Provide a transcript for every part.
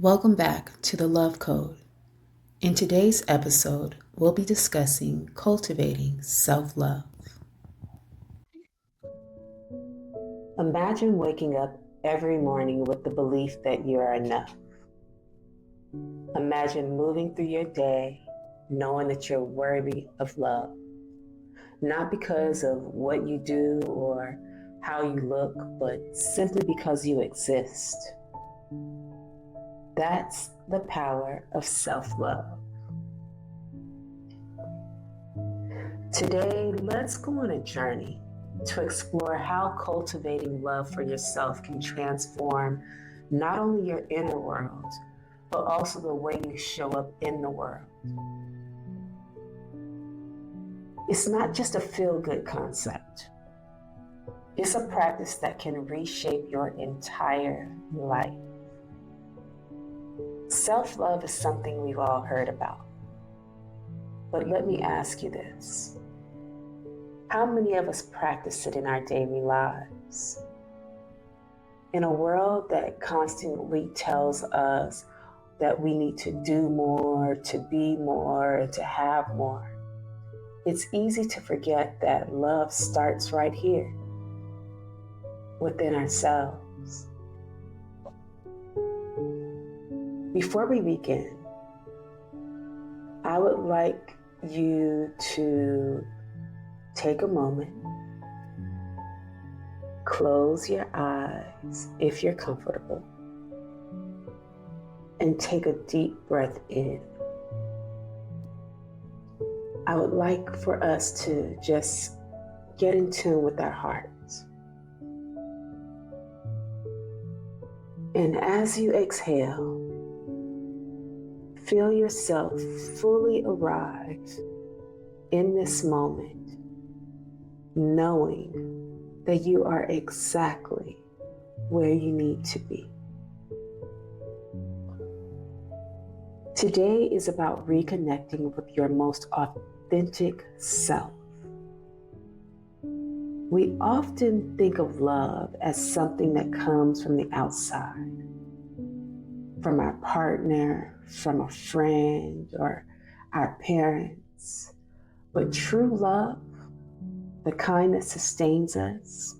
Welcome back to the Love Code. In today's episode, we'll be discussing cultivating self-love. Imagine waking up every morning with the belief that you are enough. Imagine moving through your day knowing that you're worthy of love, not because of what you do or how you look, but simply because you exist. That's the power of self-love. Today, let's go on a journey to explore how cultivating love for yourself can transform not only your inner world, but also the way you show up in the world. It's not just a feel-good concept. It's a practice that can reshape your entire life. Self-love is something we've all heard about. But let me ask you this. How many of us practice it in our daily lives? In a world that constantly tells us that we need to do more, to be more, to have more, it's easy to forget that love starts right here, within ourselves. Before we begin, I would like you to take a moment, close your eyes if you're comfortable, and take a deep breath in. I would like for us to just get in tune with our hearts. And as you exhale, feel yourself fully arrive in this moment, knowing that you are exactly where you need to be. Today is about reconnecting with your most authentic self. We often think of love as something that comes from the outside, from our partner, from a friend, or our parents. But true love, the kind that sustains us,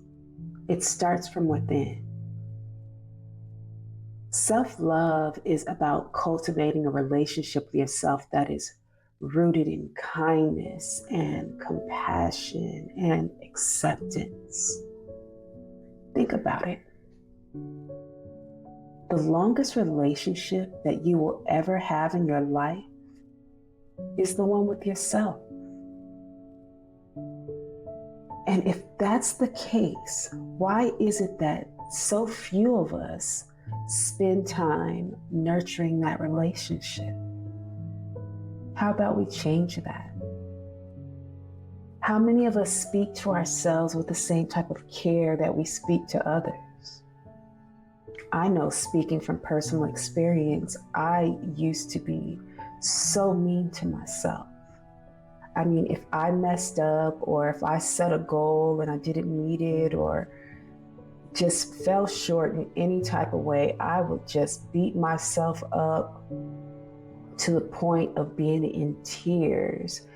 it starts from within. Self-love is about cultivating a relationship with yourself that is rooted in kindness and compassion and acceptance. Think about it. The longest relationship that you will ever have in your life is the one with yourself. And if that's the case, why is it that so few of us spend time nurturing that relationship? How about we change that? How many of us speak to ourselves with the same type of care that we speak to others? I know, speaking from personal experience, I used to be so mean to myself. I mean, if I messed up or if I set a goal and I didn't meet it or just fell short in any type of way, I would just beat myself up to the point of being in tears.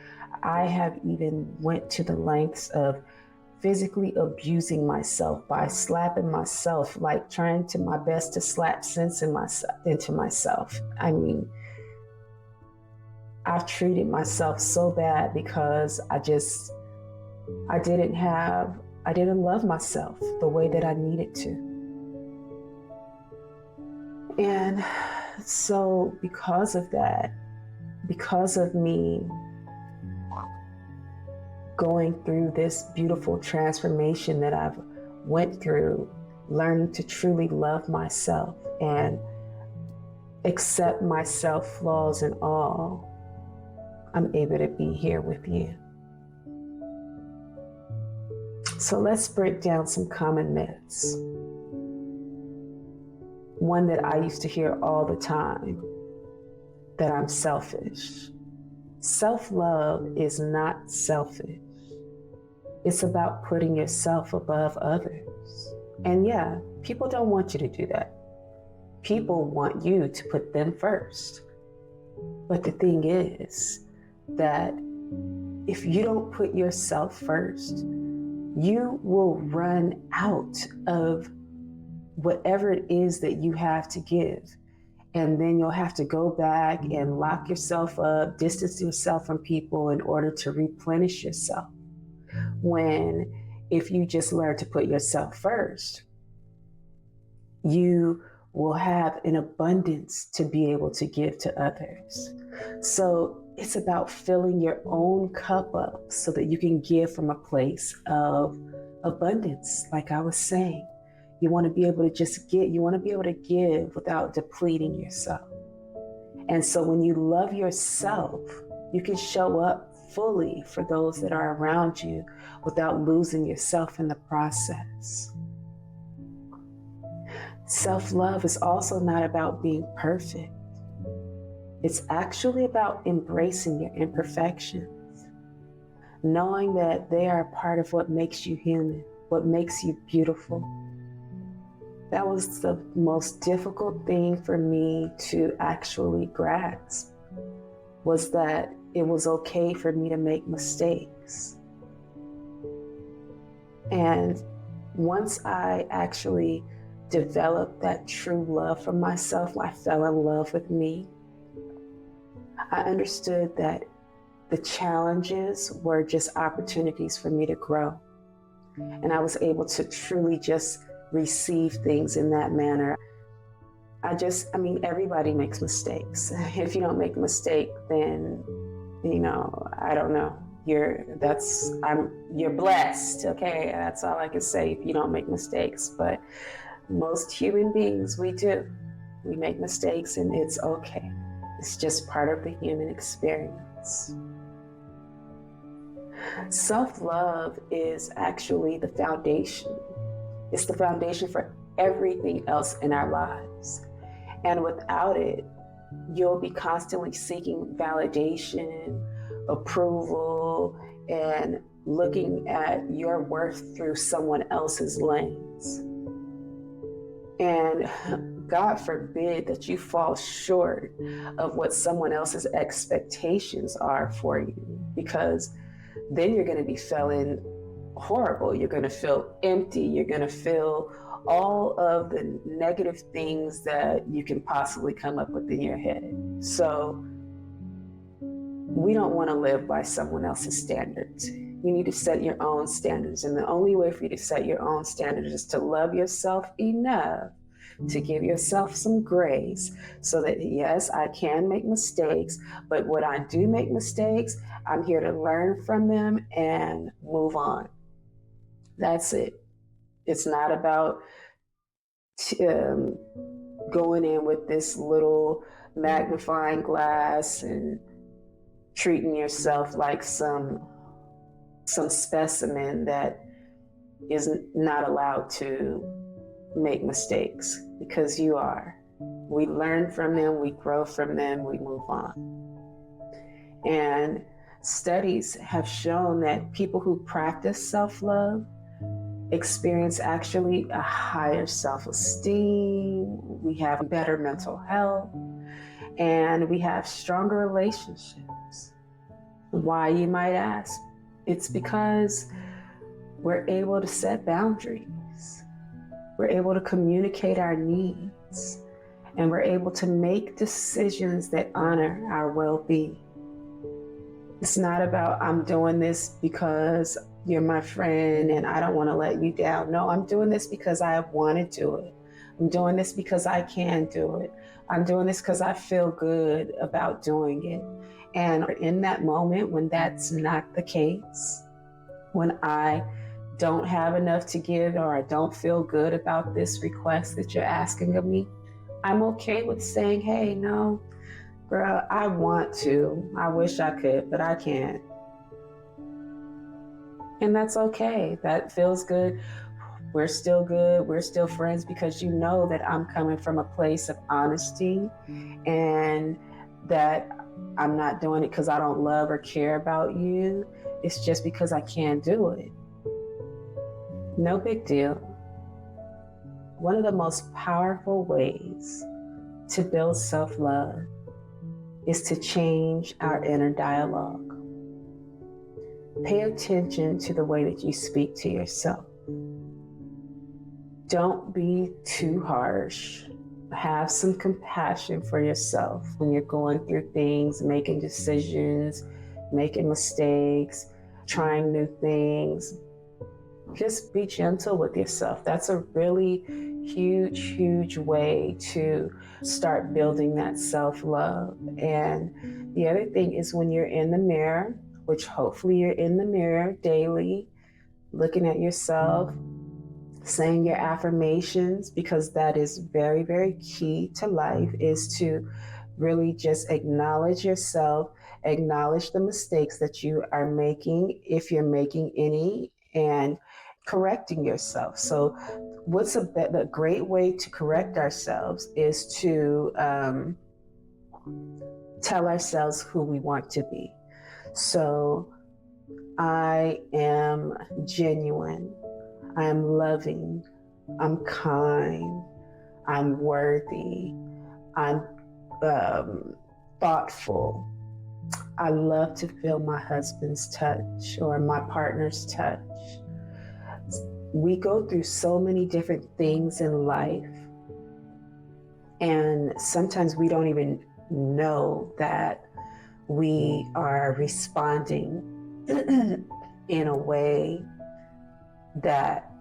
I have even went to the lengths of physically abusing myself by slapping myself, like trying to my best to slap sense into myself. I mean, I've treated myself so bad because I didn't love myself the way that I needed to. And so because of that, because of me going through this beautiful transformation that I've went through, learning to truly love myself and accept myself, flaws and all, I'm able to be here with you. So let's break down some common myths. One that I used to hear all the time, that I'm selfish. Self-love is not selfish. It's about putting yourself above others. And yeah, people don't want you to do that. people want you to put them first. But the thing is that if you don't put yourself first, you will run out of whatever it is that you have to give. And then you'll have to go back and lock yourself up, distance yourself from people in order to replenish yourself. When if you just learn to put yourself first, you will have an abundance to be able to give to others. So it's about filling your own cup up so that you can give from a place of abundance. Like I was saying, you want to be able to just get, you want to be able to give without depleting yourself. And so when you love yourself, you can show up fully for those that are around you without losing yourself in the process. Self-love is also not about being perfect. It's actually about embracing your imperfections, knowing that they are a part of what makes you human, what makes you beautiful. That was the most difficult thing for me to actually grasp, was that it was okay for me to make mistakes. And once I actually developed that true love for myself, I fell in love with me. I understood that the challenges were just opportunities for me to grow. And I was able to truly just receive things in that manner. Everybody makes mistakes. If you don't make a mistake, then, I don't know. You're blessed, okay? That's all I can say if you don't make mistakes. But most human beings, we do. We make mistakes and it's okay. It's just part of the human experience. Self-love is actually the foundation. It's the foundation for everything else in our lives. And without it, you'll be constantly seeking validation, approval, and looking at your worth through someone else's lens. And God forbid that you fall short of what someone else's expectations are for you, because then you're going to be feeling horrible. You're going to feel empty. You're going to feel all of the negative things that you can possibly come up with in your head. So we don't want to live by someone else's standards. You need to set your own standards. And the only way for you to set your own standards is to love yourself enough to give yourself some grace so that, yes, I can make mistakes, but when I do make mistakes, I'm here to learn from them and move on. That's it. It's not about going in with this little magnifying glass and treating yourself like some specimen that is not allowed to make mistakes, because you are. We learn from them, we grow from them, we move on. And studies have shown that people who practice self-love experience actually a higher self-esteem, we have better mental health, and we have stronger relationships. Why, you might ask? It's because we're able to set boundaries. We're able to communicate our needs, and we're able to make decisions that honor our well-being. It's not about, I'm doing this because you're my friend and I don't want to let you down. No, I'm doing this because I want to do it. I'm doing this because I can do it. I'm doing this because I feel good about doing it. And in that moment when that's not the case, when I don't have enough to give or I don't feel good about this request that you're asking of me, I'm okay with saying, hey, no, girl, I want to. I wish I could, but I can't. And that's okay. That feels good. We're still good. We're still friends, because you know that I'm coming from a place of honesty and that I'm not doing it because I don't love or care about you. It's just because I can't do it. No big deal. One of the most powerful ways to build self-love is to change our inner dialogue. Pay attention to the way that you speak to yourself. Don't be too harsh. Have some compassion for yourself when you're going through things, making decisions, making mistakes, trying new things. Just be gentle with yourself. That's a really huge way to start building that self-love. And the other thing is when you're in the mirror, which hopefully you're in the mirror daily, looking at yourself, saying your affirmations, because that is very key to life, is to really just acknowledge yourself, acknowledge the mistakes that you are making, if you're making any, and correcting yourself. So what's a great way to correct ourselves is to tell ourselves who we want to be. So I am genuine, I'm loving, I'm kind, I'm worthy, I'm thoughtful. I love to feel my husband's touch or my partner's touch. We go through so many different things in life, and sometimes we don't even know that we are responding in a way that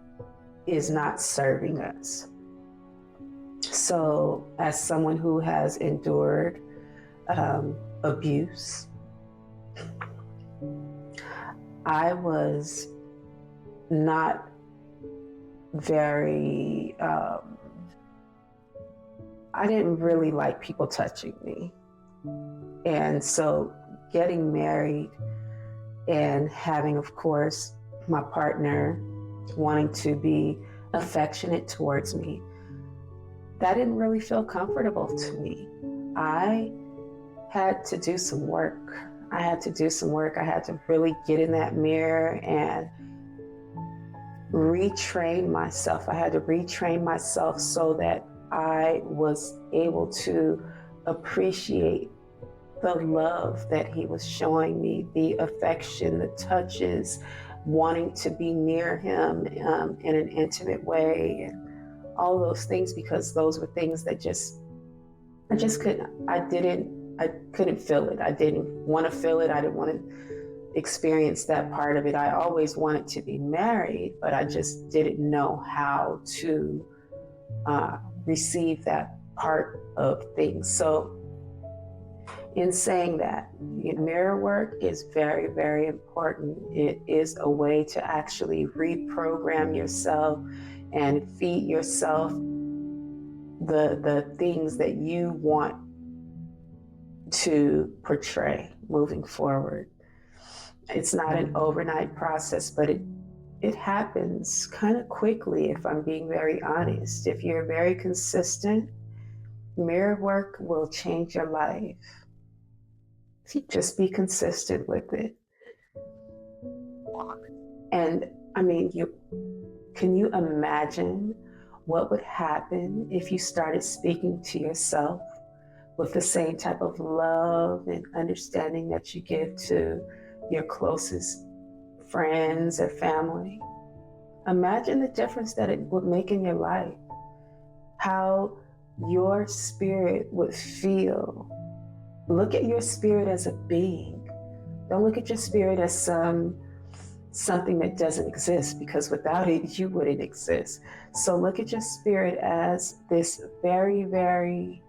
is not serving us. So as someone who has endured abuse, I was not very, I didn't really like people touching me. And so getting married and having, of course, my partner wanting to be affectionate towards me, that didn't really feel comfortable to me. I had to do some work. I had to really get in that mirror and retrain myself. I had to retrain myself so that I was able to appreciate the love that he was showing me, the affection, the touches, wanting to be near him in an intimate way, and all those things, because those were things that I couldn't feel it. I didn't want to feel it. I didn't want to experience that part of it. I always wanted to be married, but I just didn't know how to receive that part of things. So in saying that, mirror work is very important. It is a way to actually reprogram yourself and feed yourself the things that you want to portray moving forward. It's not an overnight process, but it happens kind of quickly, if I'm being very honest. If you're very consistent, mirror work will change your life. Just be consistent with it. And I mean, can you imagine what would happen if you started speaking to yourself with the same type of love and understanding that you give to your closest friends or family? Imagine the difference that it would make in your life, how your spirit would feel. Look at your spirit as a being. Don't look at your spirit as something that doesn't exist, because without it, you wouldn't exist. So look at your spirit as this very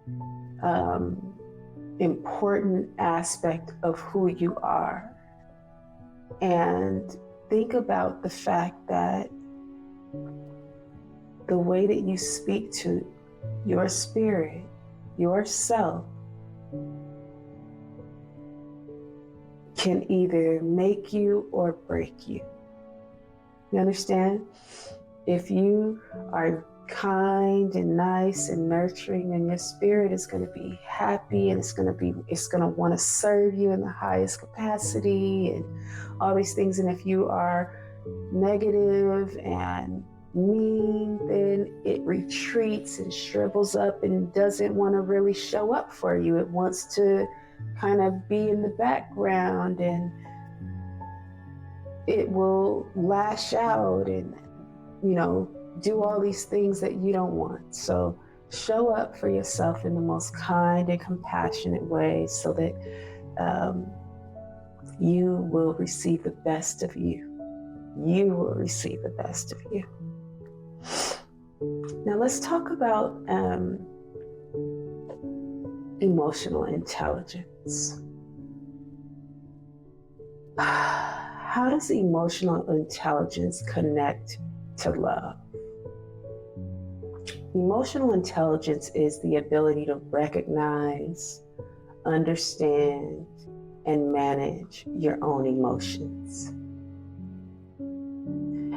important aspect of who you are. And think about the fact that the way that you speak to your spirit, yourself, can either make you or break you. You understand? If you are kind and nice and nurturing, then your spirit is going to be happy, and it's going to want to serve you in the highest capacity and all these things. And if you are negative and mean, then it retreats and shrivels up and doesn't want to really show up for you. It wants to kind of be in the background, and it will lash out and, do all these things that you don't want. So show up for yourself in the most kind and compassionate way so that you will receive the best of you. You will receive the best of you. Now let's talk about emotional intelligence. How does emotional intelligence connect to love? Emotional intelligence is the ability to recognize, understand, and manage your own emotions.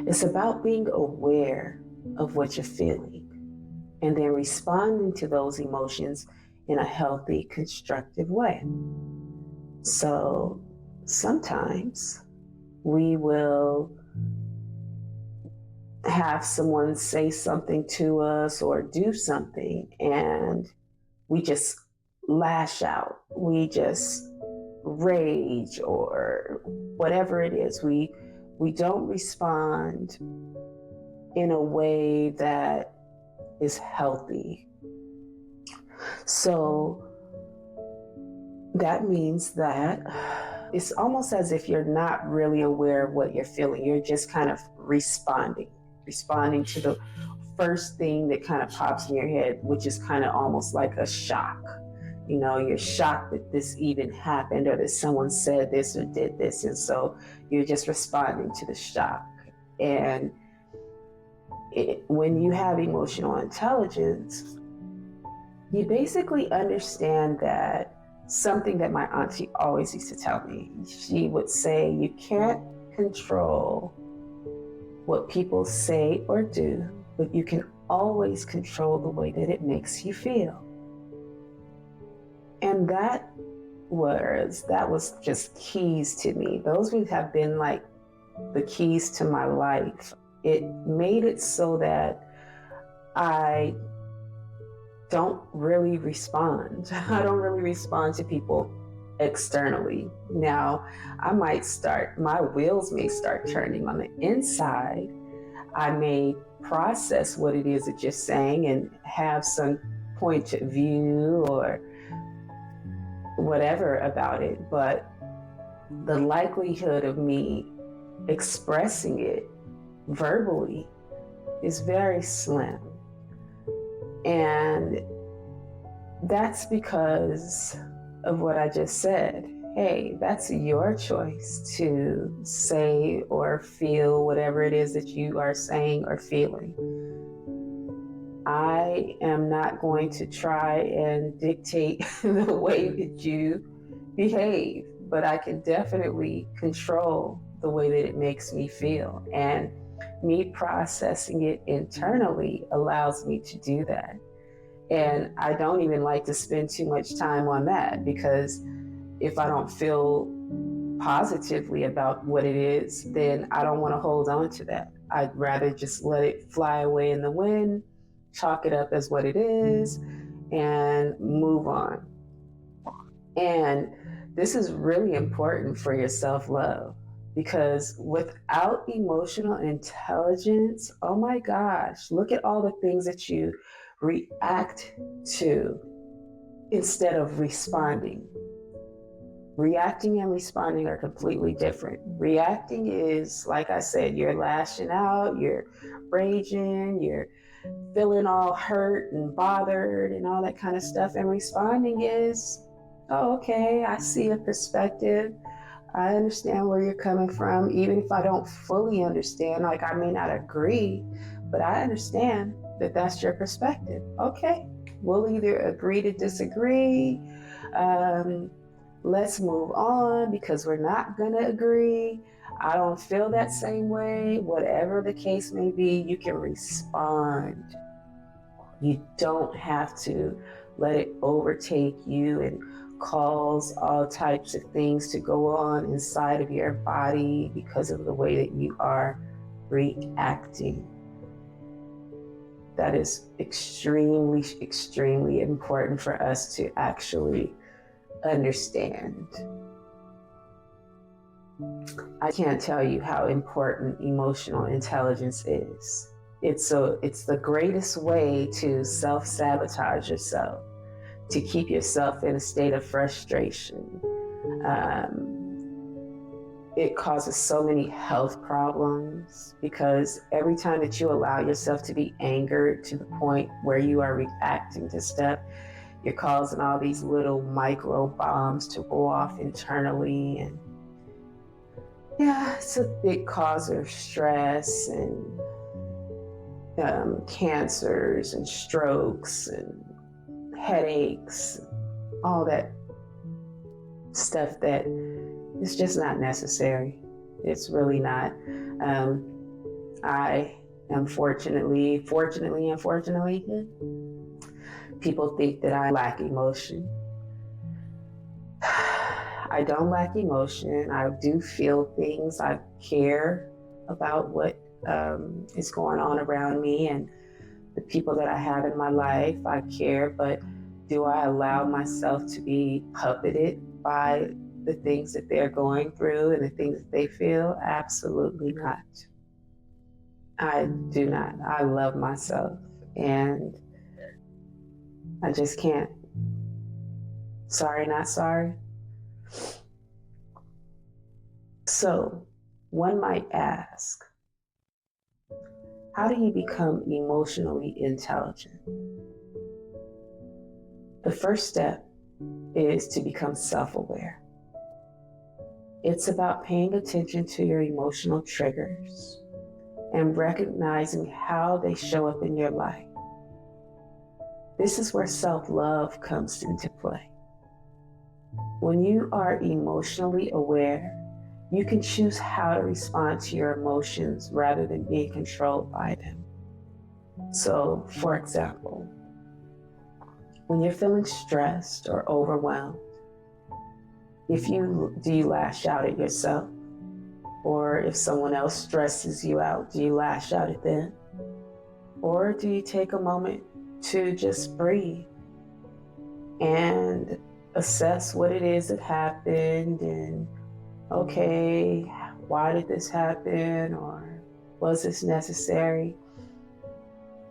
It's about being aware of what you're feeling and then responding to those emotions in a healthy, constructive way. So sometimes we will have someone say something to us or do something, and we just lash out. We just rage or whatever it is. We don't respond in a way that is healthy. So that means that it's almost as if you're not really aware of what you're feeling. You're just kind of responding to the first thing that kind of pops in your head, which is kind of almost like a shock. You're shocked that this even happened, or that someone said this or did this. And so you're just responding to the shock. And when you have emotional intelligence, you basically understand that something that my auntie always used to tell me. She would say, you can't control what people say or do, but you can always control the way that it makes you feel. And that was just keys to me. Those would have been like the keys to my life. It made it so that I don't really respond. I don't really respond to people externally. Now, my wheels may start turning on the inside. I may process what it is that you're saying and have some point of view or whatever about it, but the likelihood of me expressing it verbally is very slim. And that's because of what I just said. Hey, that's your choice to say or feel whatever it is that you are saying or feeling. I am not going to try and dictate the way that you behave, but I can definitely control the way that it makes me feel. And me processing it internally allows me to do that. And I don't even like to spend too much time on that, because if I don't feel positively about what it is, then I don't want to hold on to that. I'd rather just let it fly away in the wind, chalk it up as what it is, and move on. And this is really important for your self-love, because without emotional intelligence, oh my gosh, look at all the things that you react to instead of responding. Reacting and responding are completely different. Reacting is, like I said, you're lashing out, you're raging, you're feeling all hurt and bothered and all that kind of stuff. And responding is, oh, okay, I see a perspective. I understand where you're coming from, even if I don't fully understand. Like, I may not agree, but I understand that that's your perspective. Okay, we'll either agree to disagree. Let's move on, because we're not going to agree. I don't feel that same way. Whatever the case may be, you can respond. You don't have to let it overtake you and cause all types of things to go on inside of your body because of the way that you are reacting. that is extremely, extremely important for us to actually understand. I can't tell you how important emotional intelligence is. It's the greatest way to self-sabotage yourself, to keep yourself in a state of frustration. It causes so many health problems because every time that you allow yourself to be angered to the point where you are reacting to stuff, you're causing all these little micro bombs to go off internally. And yeah, it's a big cause of stress and cancers and strokes and headaches, all that stuff that is just not necessary. It's really not. I unfortunately, people think that I lack emotion. I don't lack emotion. I do feel things. I care about what is going on around me and the people that I have in my life. I care, but do I allow myself to be puppeted by the things that they're going through and the things that they feel? Absolutely not. I do not. I love myself and I just can't. Sorry, not sorry. So one might ask, how do you become emotionally intelligent? The first step is to become self-aware. It's about paying attention to your emotional triggers and recognizing how they show up in your life. This is where self-love comes into play. When you are emotionally aware, you can choose how to respond to your emotions rather than being controlled by them. So, for example, when you're feeling stressed or overwhelmed, do you lash out at yourself? Or if someone else stresses you out, do you lash out at them? Or do you take a moment to just breathe and assess what it is that happened and, okay, why did this happen? Or was this necessary?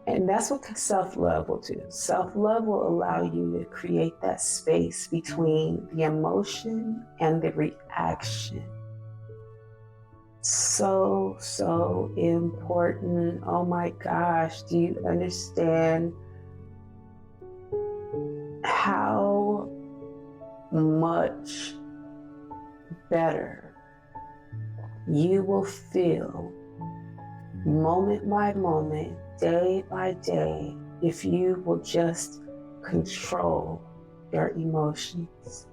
And that's what self-love will do. Self-love will allow you to create that space between the emotion and the reaction. So important. Oh my gosh, do you understand how much better you will feel moment by moment, day by day, if you will just control your emotions?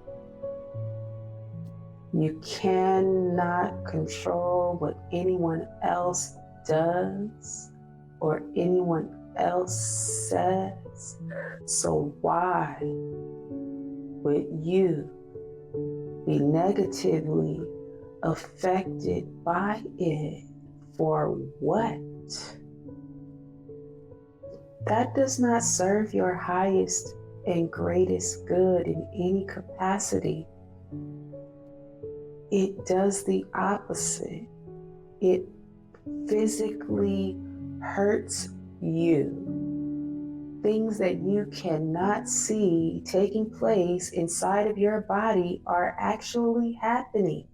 You cannot control what anyone else does or anyone else says. So why would you be negatively affected by it? For what? That does not serve your highest and greatest good in any capacity. It does the opposite. It physically hurts you. Things that you cannot see taking place inside of your body are actually happening.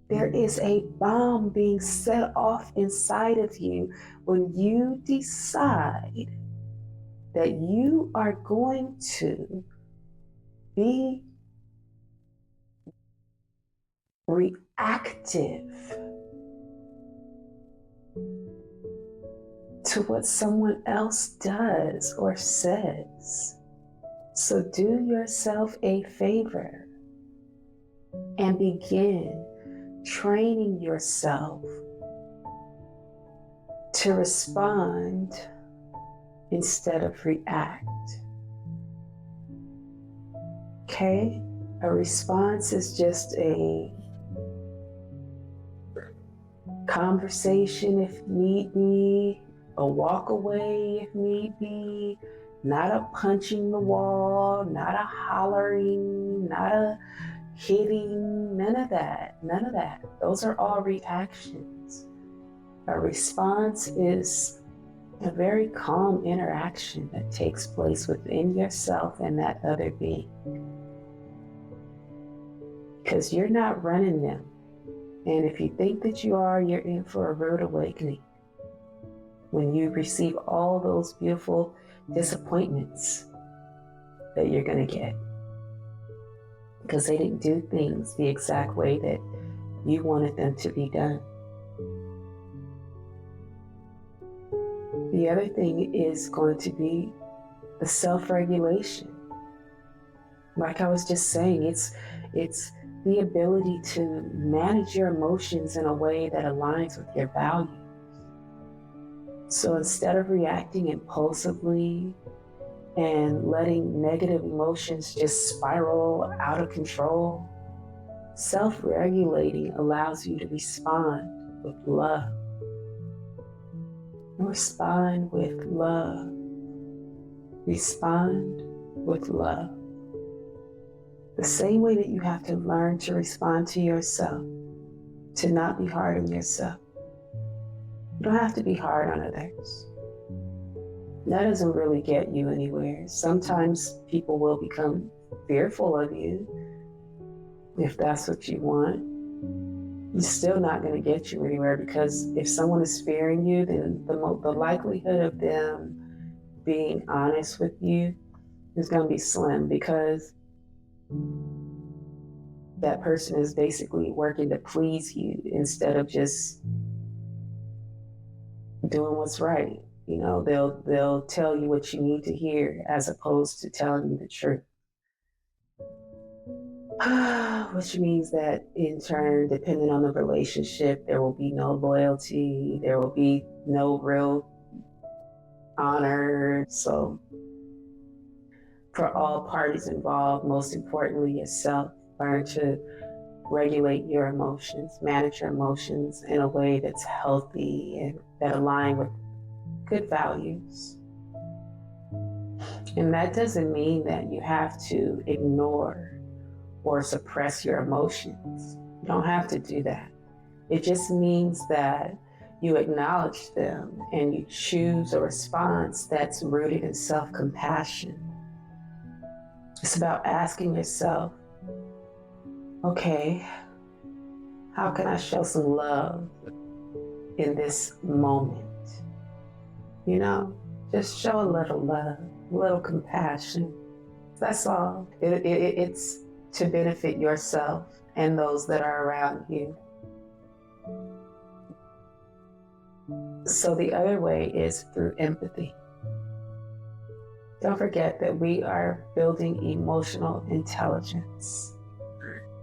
There is a bomb being set off inside of you when you decide that you are going to be reactive to what someone else does or says. So do yourself a favor and begin training yourself to respond instead of react. Okay? A response is just a conversation if need be, a walk away if need be, not a punching the wall, not a hollering, not a hitting, none of that. Those are all reactions. A response is a very calm interaction that takes place within yourself and that other being. Because you're not running them. And if you think that you are, you're in for a rude awakening when you receive all those beautiful disappointments that you're going to get. Because they didn't do things the exact way that you wanted them to be done. The other thing is going to be the self-regulation. Like I was just saying, it's the ability to manage your emotions in a way that aligns with your values. So instead of reacting impulsively and letting negative emotions just spiral out of control, self-regulating allows you to respond with love. Respond with love. Respond with love. The same way that you have to learn to respond to yourself, to not be hard on yourself. You don't have to be hard on others. That doesn't really get you anywhere. Sometimes people will become fearful of you if that's what you want. It's still not going to get you anywhere, because if someone is fearing you, then the likelihood of them being honest with you is going to be slim, because that person is basically working to please you instead of just doing what's right. You know, they'll tell you what you need to hear as opposed to telling you the truth. Which means that in turn, depending on the relationship, there will be no loyalty, there will be no real honor. So for all parties involved, most importantly yourself, learn to regulate your emotions, manage your emotions in a way that's healthy and that align with good values. And that doesn't mean that you have to ignore or suppress your emotions. You don't have to do that. It just means that you acknowledge them and you choose a response that's rooted in self-compassion. It's about asking yourself, okay, how can I show some love in this moment? You know, just show a little love, a little compassion. That's all. It's to benefit yourself and those that are around you. So the other way is through empathy. Don't forget that we are building emotional intelligence.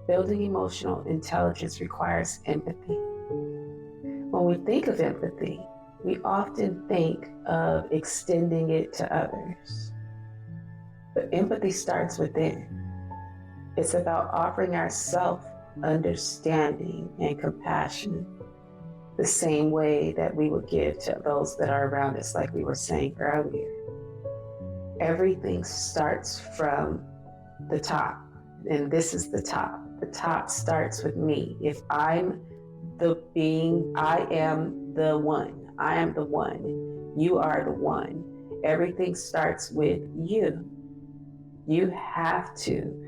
Building emotional intelligence requires empathy. When we think of empathy, we often think of extending it to others. But empathy starts within. It's about offering ourselves understanding and compassion the same way that we would give to those that are around us, like we were saying earlier. Everything starts from the top, and this is the top. The top starts with me. If I'm the being, I am the one. I am the one. You are the one. Everything starts with you. You have to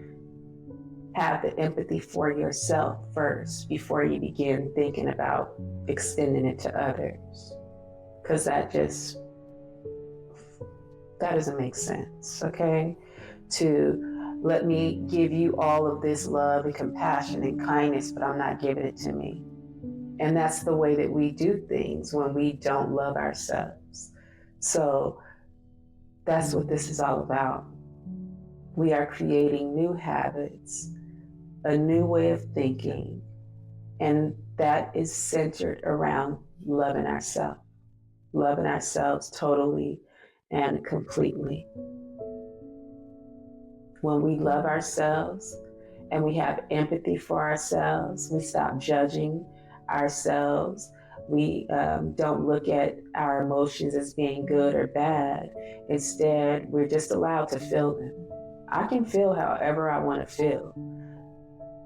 have the empathy for yourself first before you begin thinking about extending it to others. Because that doesn't make sense, okay? To let me give you all of this love and compassion and kindness, but I'm not giving it to me. And that's the way that we do things when we don't love ourselves. So that's what this is all about. We are creating new habits, a new way of thinking, and that is centered around loving ourselves totally and completely. When we love ourselves and we have empathy for ourselves, we stop judging ourselves, We don't look at our emotions as being good or bad. Instead, we're just allowed to feel them. I can feel however I want to feel.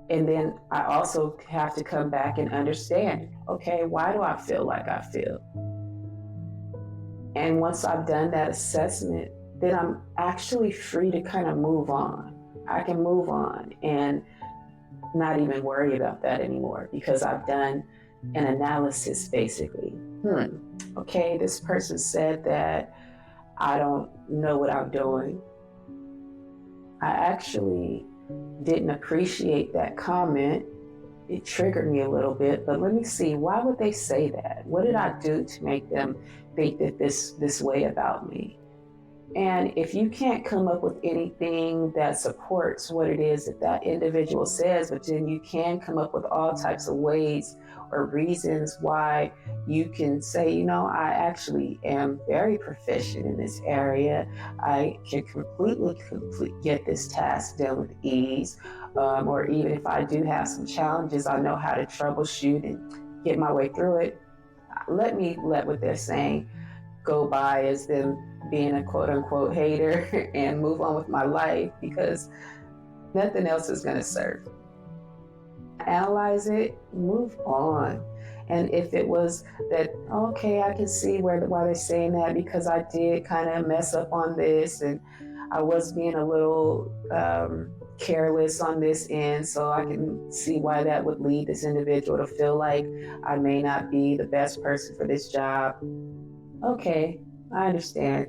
And then I also have to come back and understand, okay, why do I feel like I feel? And once I've done that assessment, then I'm actually free to kind of move on. I can move on and not even worry about that anymore because I've done an analysis basically. Okay, this person said that I don't know what I'm doing. I actually didn't appreciate that comment. It triggered me a little bit, but let me see, why would they say that? What did I do to make them think that this way about me? And if you can't come up with anything that supports what it is that that individual says, but then you can come up with all types of ways or reasons why you can say, you know, I actually am very proficient in this area. I can completely get this task done with ease. Or even if I do have some challenges, I know how to troubleshoot and get my way through it. Let what they're saying go by as them being a quote unquote hater and move on with my life because nothing else is going to serve. Analyze it, move on. And if it was that, okay, I can see why they're saying that because I did kind of mess up on this and I was being a little careless on this end, so I can see why that would lead this individual to feel like I may not be the best person for this job. Okay, I understand.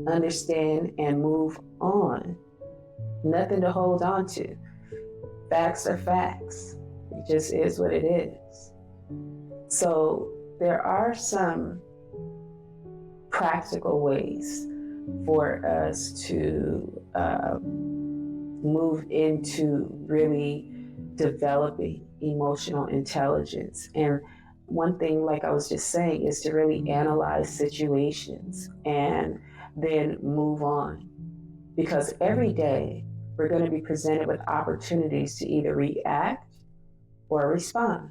Understand and move on. Nothing to hold on to. Facts are facts. It just is what it is. So there are some practical ways for us to move into really developing emotional intelligence. And one thing, like I was just saying, is to really analyze situations and then move on. Because every day we're going to be presented with opportunities to either react or respond.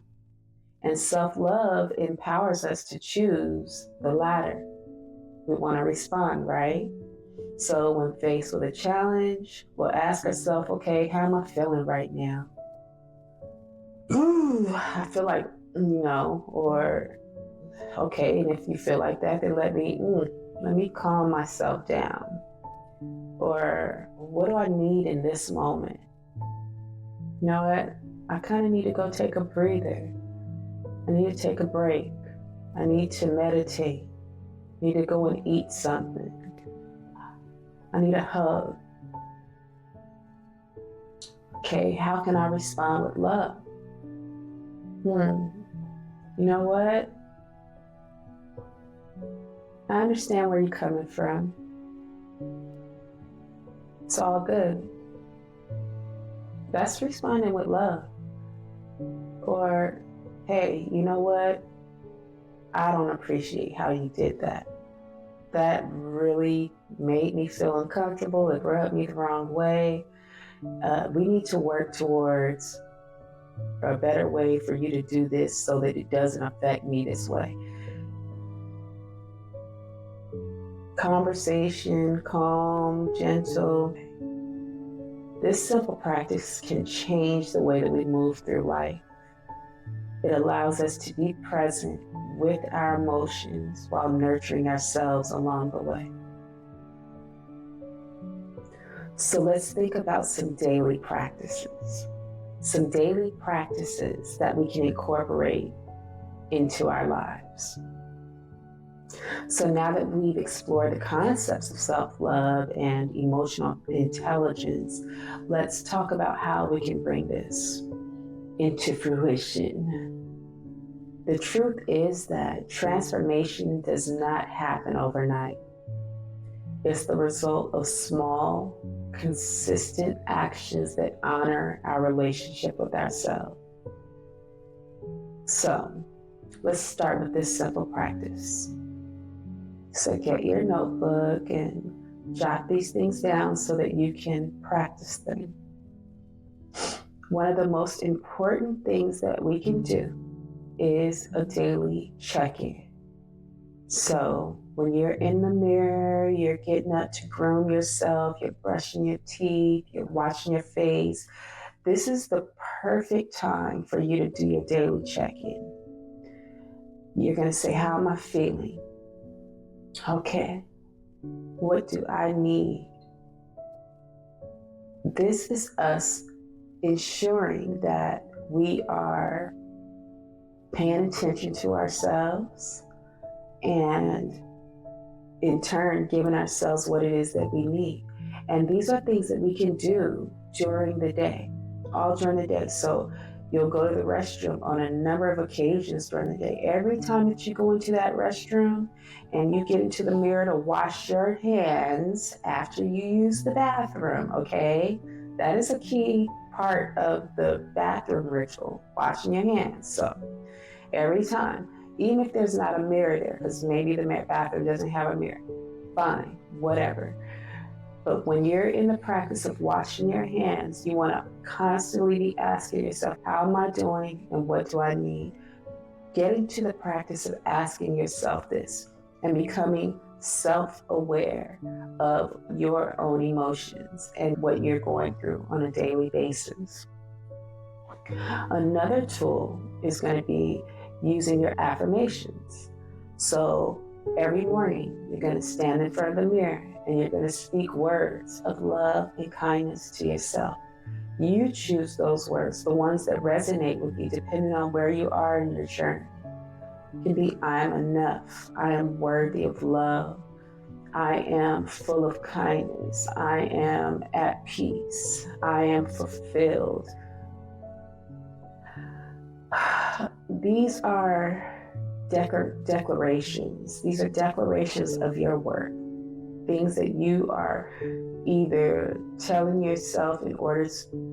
And self-love empowers us to choose the latter. We want to respond, right? So when faced with a challenge, we'll ask ourselves, okay, how am I feeling right now? I feel like, or okay, and if you feel like that, then let me calm myself down. Or what do I need in this moment? You know what? I kind of need to go take a breather. I need to take a break. I need to meditate. I need to go and eat something. I need a hug. Okay, how can I respond with love? You know what? I understand where you're coming from. It's all good. That's responding with love. Or, hey, you know what? I don't appreciate how you did that. That really made me feel uncomfortable. It rubbed me the wrong way. We need to work towards a better way for you to do this so that it doesn't affect me this way. Conversation, calm, gentle. This simple practice can change the way that we move through life. It allows us to be present with our emotions while nurturing ourselves along the way. So let's think about some daily practices. Some daily practices that we can incorporate into our lives. So now that we've explored the concepts of self-love and emotional intelligence, let's talk about how we can bring this into fruition. The truth is that transformation does not happen overnight. It's the result of small, consistent actions that honor our relationship with ourselves. So, let's start with this simple practice. So get your notebook and jot these things down so that you can practice them. One of the most important things that we can do is a daily check-in. So when you're in the mirror, you're getting up to groom yourself, you're brushing your teeth, you're washing your face, this is the perfect time for you to do your daily check-in. You're going to say, how am I feeling? Okay, what do I need? This is us ensuring that we are paying attention to ourselves and in turn giving ourselves what it is that we need. And these are things that we can do during the day, all during the day. So you'll go to the restroom on a number of occasions during the day. Every time that you go into that restroom and you get into the mirror to wash your hands after you use the bathroom, okay? That is a key part of the bathroom ritual, washing your hands. So every time, even if there's not a mirror there, because maybe the bathroom doesn't have a mirror, fine, whatever. But when you're in the practice of washing your hands, you want to constantly be asking yourself, how am I doing and what do I need? Get into the practice of asking yourself this and becoming self-aware of your own emotions and what you're going through on a daily basis. Another tool is going to be using your affirmations. So every morning, you're going to stand in front of the mirror and you're going to speak words of love and kindness to yourself. You choose those words, the ones that resonate with you, depending on where you are in your journey. It can be, I am enough. I am worthy of love. I am full of kindness. I am at peace. I am fulfilled. These are declarations. These are declarations of your worth. Things that you are either telling yourself in order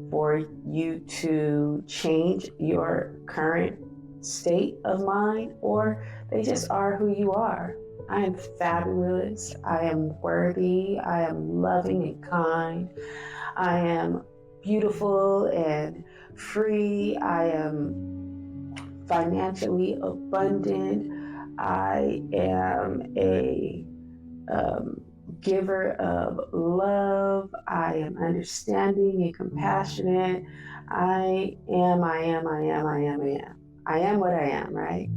for you to change your current state of mind, or they just are who you are. I am fabulous. I am worthy. I am loving and kind. I am beautiful and free. I am financially abundant. I am a giver of love. I am understanding and compassionate. I am what I am, right?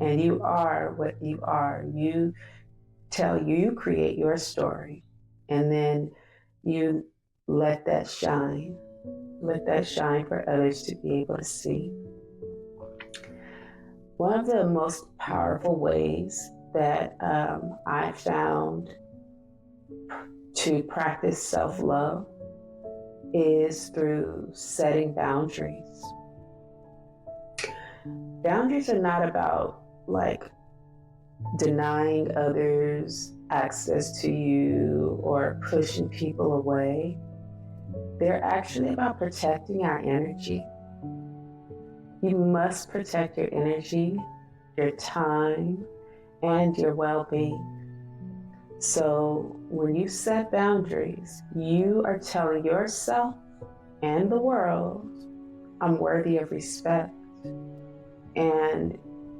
And you are what you are. You create your story, and then you let that shine. Let that shine for others to be able to see. One of the most powerful ways that I found to practice self-love is through setting boundaries. Boundaries are not about denying others access to you or pushing people away. They're actually about protecting our energy. You must protect your energy, your time, and your well-being. So when you set boundaries, you are telling yourself and the world, I'm worthy of respect. And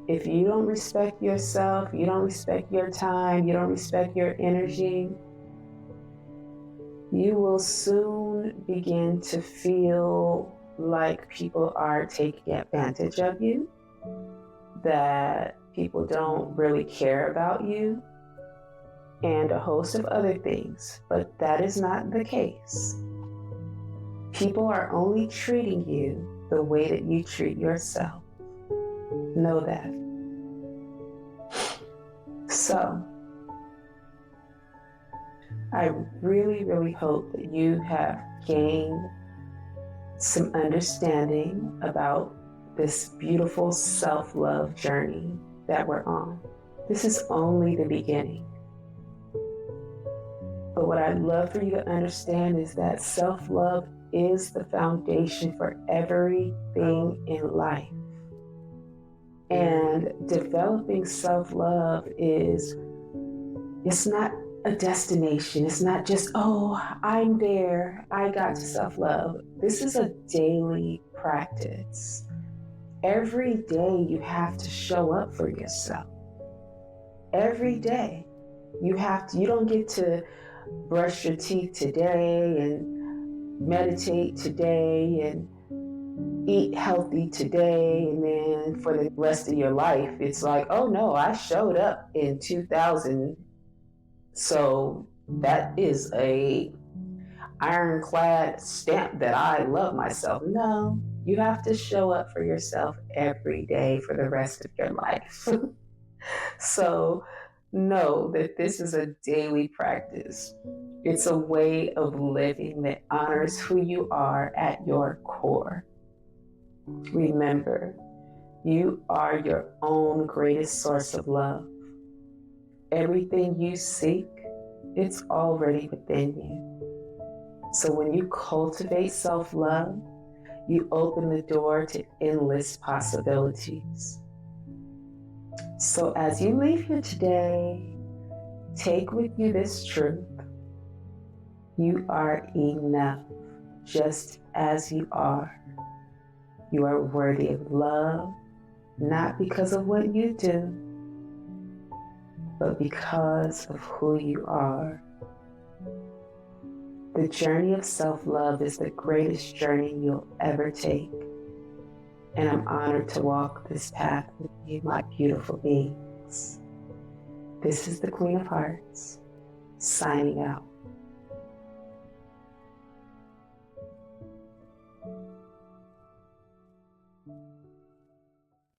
if you don't respect yourself, you don't respect your time, you don't respect your energy, you will soon begin to feel like people are taking advantage of you, that people don't really care about you, and a host of other things. But that is not the case. People are only treating you the way that you treat yourself. Know that. So, I really, really hope that you have gained some understanding about this beautiful self-love journey that we're on. This is only the beginning. But what I'd love for you to understand is that self-love is the foundation for everything in life. And developing self-love it's not a destination. It's not just, oh, I'm there, I got to self-love. This is a daily practice. Every day you have to show up for yourself. Every day you don't get to brush your teeth today and meditate today and eat healthy today, and then for the rest of your life it's like, oh no, I showed up in 2000, so that is a ironclad stamp that I love myself. No, you have to show up for yourself every day for the rest of your life. So know that this is a daily practice. It's a way of living that honors who you are at your core. Remember, you are your own greatest source of love. Everything you seek, it's already within you. So when you cultivate self-love, you open the door to endless possibilities. So as you leave here today, take with you this truth. You are enough just as you are. You are worthy of love, not because of what you do, but because of who you are. The journey of self-love is the greatest journey you'll ever take. And I'm honored to walk this path with you, my beautiful beings. This is the Queen of Hearts, signing out.